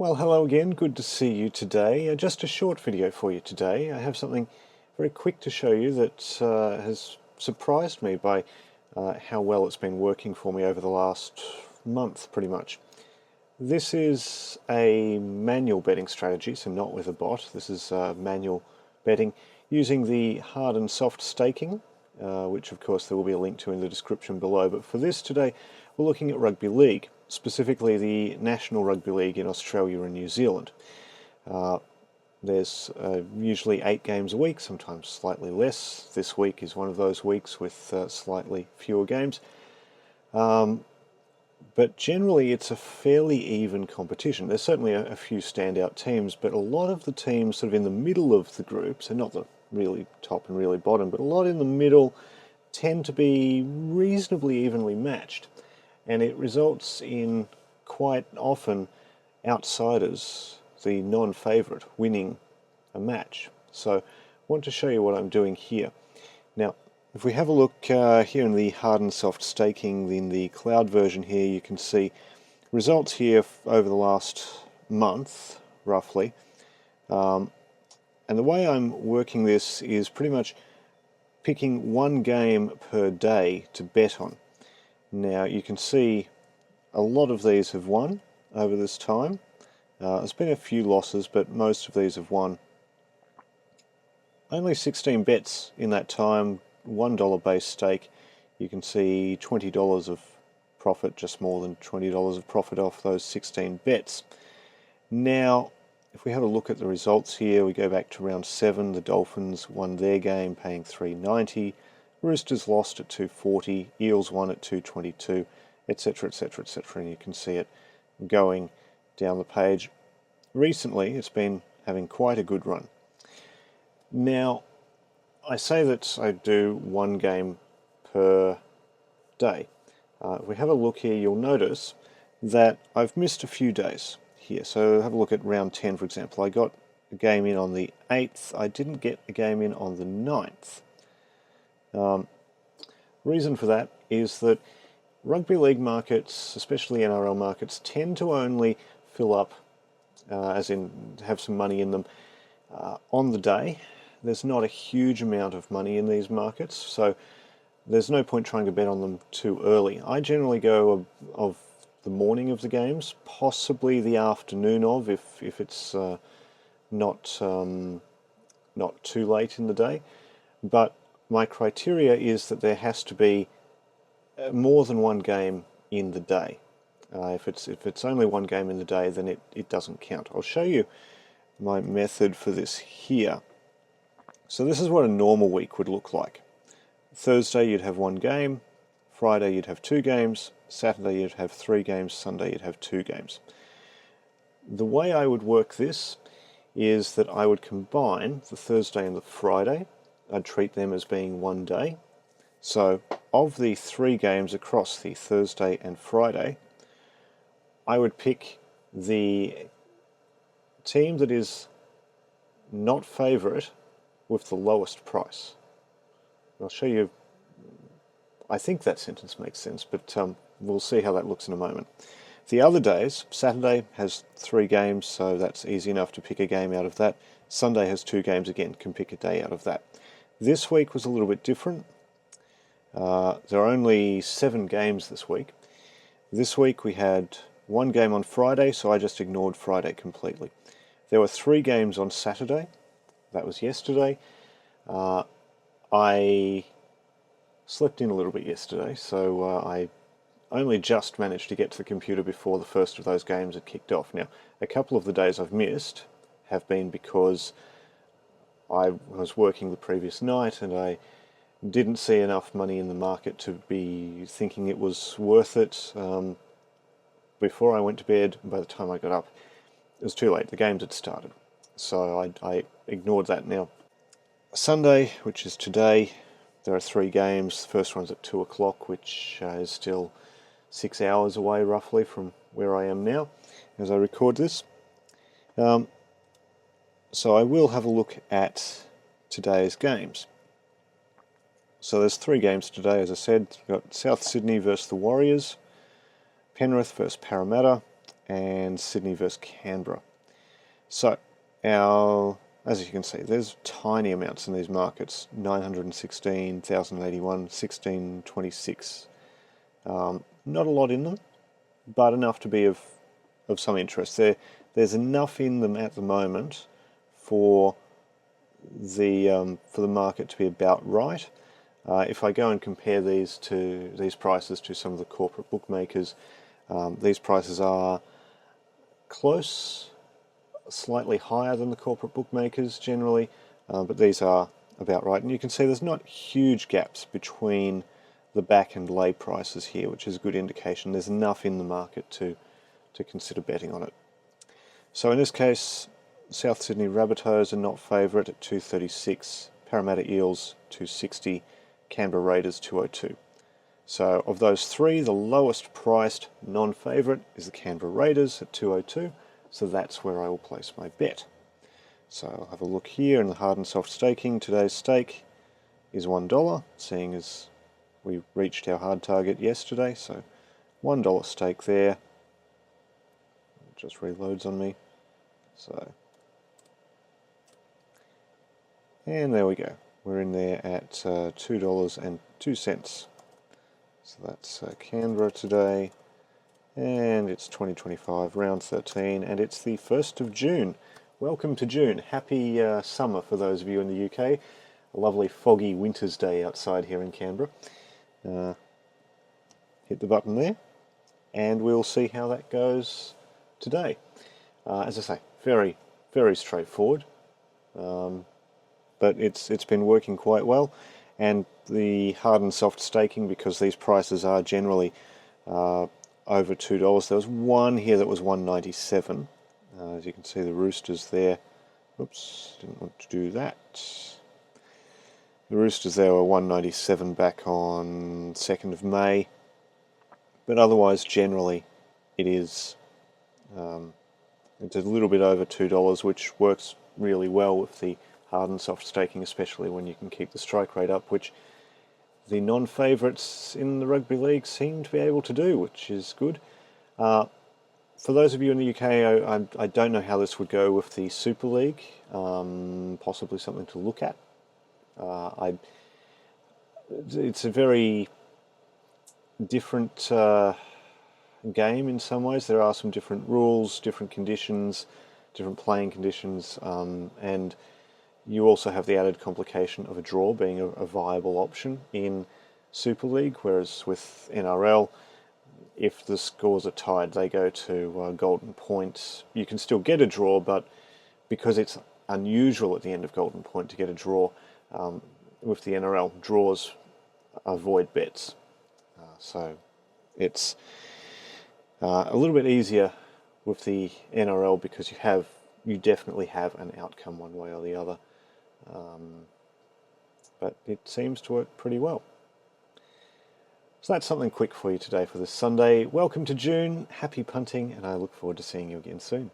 Well, hello again, good to see you today. Just a short video for you today. I have something very quick to show you that has surprised me by how well it's been working for me over the last month, pretty much. This is a manual betting strategy, so not with a bot. This is manual betting using the hard and soft staking, which of course there will be a link to in the description below. But for this today, we're looking at rugby league, specifically the National Rugby League in Australia and New Zealand. There's usually 8 games a week, sometimes slightly less. This week is one of those weeks with slightly fewer games. But generally it's a fairly even competition. There's certainly a few standout teams, but a lot of the teams sort of in the middle of the group, so not the really top and really bottom, but a lot in the middle tend to be reasonably evenly matched. And it results in quite often outsiders, the non-favourite, winning a match. So I want to show you what I'm doing here. Now, if we have a look here in the hard and soft staking, in the cloud version here, you can see results here over the last month, roughly. And the way I'm working this is pretty much picking one game per day to bet on. Now you can see a lot of these have won over this time. There's been a few losses, but most of these have won. Only 16 bets in that time, $1 base stake. You can see $20 of profit, just more than $20 of profit off those 16 bets. Now, if we have a look at the results here, we go back to round 7. The Dolphins won their game, paying $3.90. Roosters lost at $2.40. Eels won at $2.22, etc., etc., etc. And you can see it going down the page. Recently, it's been having quite a good run. Now, I say that I do one game per day. If we have a look here, you'll notice that I've missed a few days here. So have a look at round 10, for example. I got a game in on the 8th. I didn't get a game in on the 9th. Reason for that is that rugby league markets, especially NRL markets, tend to only fill up, as in have some money in them, on the day. There's not a huge amount of money in these markets, so there's no point trying to bet on them too early. I generally go of the morning of the games, possibly the afternoon of, if it's not too late in the day. But my criteria is that there has to be more than one game in the day. If it's only one game in the day, then it doesn't count. I'll show you my method for this here. So this is what a normal week would look like. Thursday you'd have one game, Friday you'd have 2 games, Saturday you'd have 3 games, Sunday you'd have 2 games. The way I would work this is that I would combine the Thursday and the Friday. I'd treat them as being one day. So of the 3 games across the Thursday and Friday, I would pick the team that is not favourite with the lowest price. I'll show you, I think that sentence makes sense, but we'll see how that looks in a moment. The other days, Saturday has 3 games, so that's easy enough to pick a game out of that. Sunday has 2 games, again, can pick a day out of that. This week was a little bit different. There are only 7 games this week. This week we had 1 game on Friday, so I just ignored Friday completely. There were 3 games on Saturday. That was yesterday. I slept in a little bit yesterday, so I only just managed to get to the computer before the first of those games had kicked off. Now, a couple of the days I've missed have been because I was working the previous night and I didn't see enough money in the market to be thinking it was worth it before I went to bed. By the time I got up, it was too late. The games had started. So I ignored that. Now, Sunday, which is today, there are 3 games. The first one's at 2 o'clock, which is still 6 hours away roughly from where I am now as I record this. So I will have a look at today's games. So there's 3 games today, as I said. We've got South Sydney versus the Warriors, Penrith versus Parramatta, and Sydney versus Canberra. So, as you can see, there's tiny amounts in these markets, 916, 1,081, 1626. Not a lot in them, but enough to be of some interest. There's enough in them at the moment for the market to be about right. If I go and compare these prices to some of the corporate bookmakers, these prices are close, slightly higher than the corporate bookmakers generally, but these are about right. And you can see there's not huge gaps between the back and lay prices here, which is a good indication there's enough in the market to consider betting on it. So in this case, South Sydney Rabbitohs are not favourite at 236, Parramatta Eels 260, Canberra Raiders 202. So of those three, the lowest priced non-favourite is the Canberra Raiders at 202, so that's where I will place my bet. So I'll have a look here in the hard and soft staking. Today's stake is $1, seeing as we reached our hard target yesterday, so $1 stake there. It just reloads on me. So, and there we go. We're in there at $2.02. So that's Canberra today, and it's 2025, round 13, and it's the 1st of June. Welcome to June. Happy summer for those of you in the UK. A lovely foggy winter's day outside here in Canberra. Hit the button there, and we'll see how that goes today. As I say, very, very straightforward, but it's been working quite well. And the hard and soft staking, because these prices are generally over $2. There was one here that was $1.97. As you can see, the roosters there. Oops, didn't want to do that. The roosters there were $1.97 back on 2nd of May. But otherwise, generally, it is it's a little bit over $2, which works really well with the hard and soft staking, especially when you can keep the strike rate up, which the non-favourites in the rugby league seem to be able to do, which is good. For those of you in the UK, I don't know how this would go with the Super League, possibly something to look at. It's a very different game in some ways. There are some different rules, different conditions, different playing conditions, and you also have the added complication of a draw being a viable option in Super League, whereas with NRL, if the scores are tied, they go to Golden Point. You can still get a draw, but because it's unusual at the end of Golden Point to get a draw, with the NRL, draws are void bets. So it's a little bit easier with the NRL because you definitely have an outcome one way or the other. But it seems to work pretty well. So that's something quick for you today for this Sunday. Welcome to June, happy punting, and I look forward to seeing you again soon.